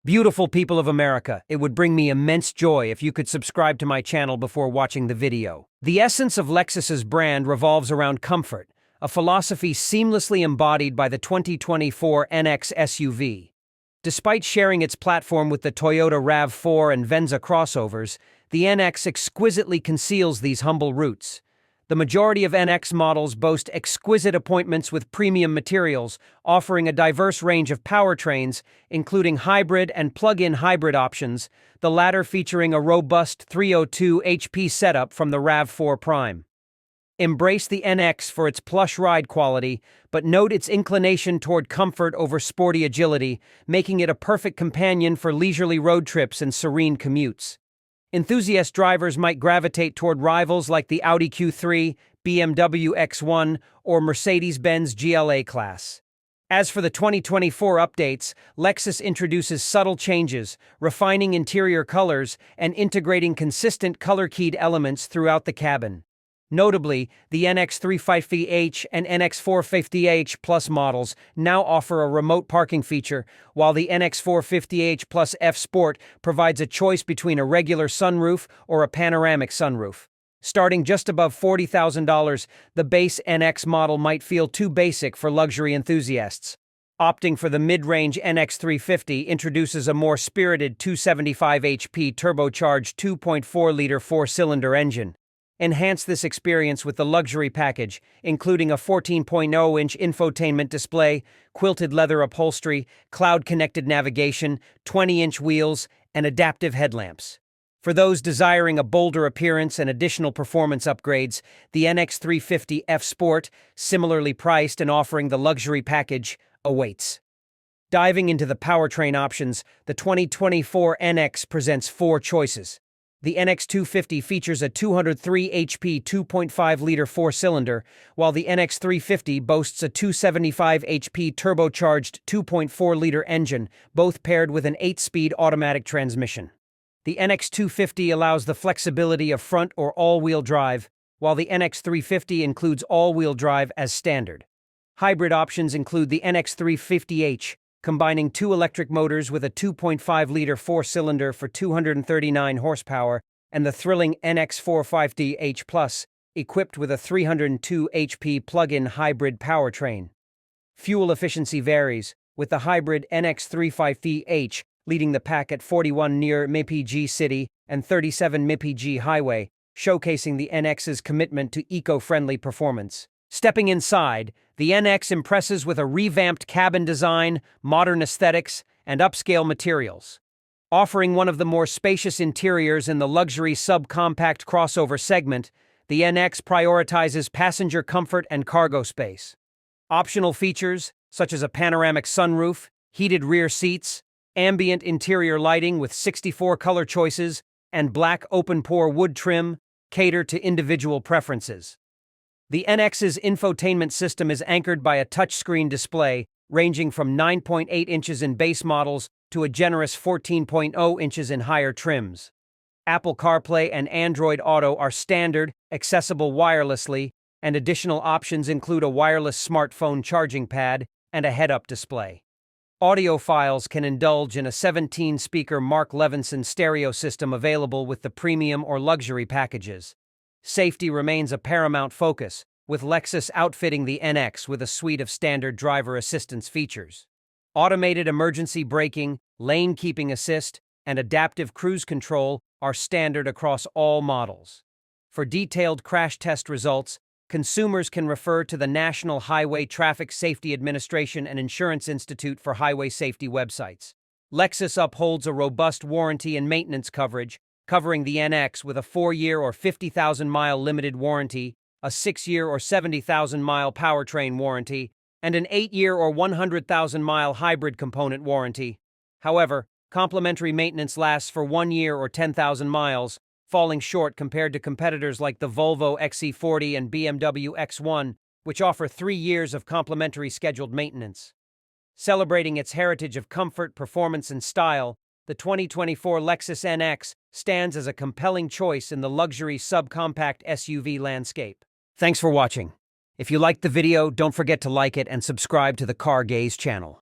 Beautiful people of America, it would bring me immense joy if you could subscribe to my channel before watching the video. The essence of Lexus's brand revolves around comfort, a philosophy seamlessly embodied by the 2024 NX SUV. Despite sharing its platform with the Toyota RAV4 and Venza crossovers, the NX exquisitely conceals these humble roots. The majority of NX models boast exquisite appointments with premium materials, offering a diverse range of powertrains, including hybrid and plug-in hybrid options, the latter featuring a robust 302 HP setup from the RAV4 Prime. Embrace the NX for its plush ride quality, but note its inclination toward comfort over sporty agility, making it a perfect companion for leisurely road trips and serene commutes. Enthusiast drivers might gravitate toward rivals like the Audi Q3, BMW X1, or Mercedes-Benz GLA class. As for the 2024 updates, Lexus introduces subtle changes, refining interior colors and integrating consistent color-keyed elements throughout the cabin. Notably, the NX 350h and NX 450h Plus models now offer a remote parking feature, while the NX 450h Plus F Sport provides a choice between a regular sunroof or a panoramic sunroof. Starting just above $40,000, the base NX model might feel too basic for luxury enthusiasts. Opting for the mid-range NX 350 introduces a more spirited 275 HP turbocharged 2.4-liter four-cylinder engine. Enhance this experience with the luxury package, including a 14.0-inch infotainment display, quilted leather upholstery, cloud-connected navigation, 20-inch wheels, and adaptive headlamps. For those desiring a bolder appearance and additional performance upgrades, the NX 350 F Sport, similarly priced and offering the luxury package, awaits. Diving into the powertrain options, the 2024 NX presents four choices. The NX 250 features a 203 HP 2.5-liter four-cylinder, while the NX 350 boasts a 275 HP turbocharged 2.4-liter engine, both paired with an 8-speed automatic transmission. The NX 250 allows the flexibility of front or all-wheel drive, while the NX 350 includes all-wheel drive as standard. Hybrid options include the NX 350h, combining two electric motors with a 2.5-liter four-cylinder for 239 horsepower, and the thrilling NX 450h Plus, equipped with a 302 HP plug-in hybrid powertrain. Fuel efficiency varies, with the hybrid NX 350h leading the pack at 41 near mpg city and 37 mpg highway, showcasing the NX's commitment to eco-friendly performance. Stepping inside, the NX impresses with a revamped cabin design, modern aesthetics, and upscale materials. Offering one of the more spacious interiors in the luxury subcompact crossover segment, the NX prioritizes passenger comfort and cargo space. Optional features, such as a panoramic sunroof, heated rear seats, ambient interior lighting with 64 color choices, and black open-pore wood trim, cater to individual preferences. The NX's infotainment system is anchored by a touchscreen display ranging from 9.8 inches in base models to a generous 14.0 inches in higher trims. Apple CarPlay and Android Auto are standard, accessible wirelessly, and additional options include a wireless smartphone charging pad and a head-up display. Audiophiles can indulge in a 17-speaker Mark Levinson stereo system available with the premium or luxury packages. Safety remains a paramount focus, with Lexus outfitting the NX with a suite of standard driver assistance features. Automated emergency braking, lane keeping assist, and adaptive cruise control are standard across all models. For detailed crash test results, consumers can refer to the National Highway Traffic Safety Administration and Insurance Institute for Highway Safety websites. Lexus upholds a robust warranty and maintenance coverage, covering the NX with a 4-year or 50,000-mile limited warranty, a 6-year or 70,000-mile powertrain warranty, and an 8-year or 100,000-mile hybrid component warranty. However, complimentary maintenance lasts for 1 year or 10,000 miles, falling short compared to competitors like the Volvo XC40 and BMW X1, which offer 3 years of complimentary scheduled maintenance. Celebrating its heritage of comfort, performance, and style, the 2024 Lexus NX stands as a compelling choice in the luxury subcompact SUV landscape. Thanks for watching. If you liked the video, don't forget to like it and subscribe to the Car Gaze channel.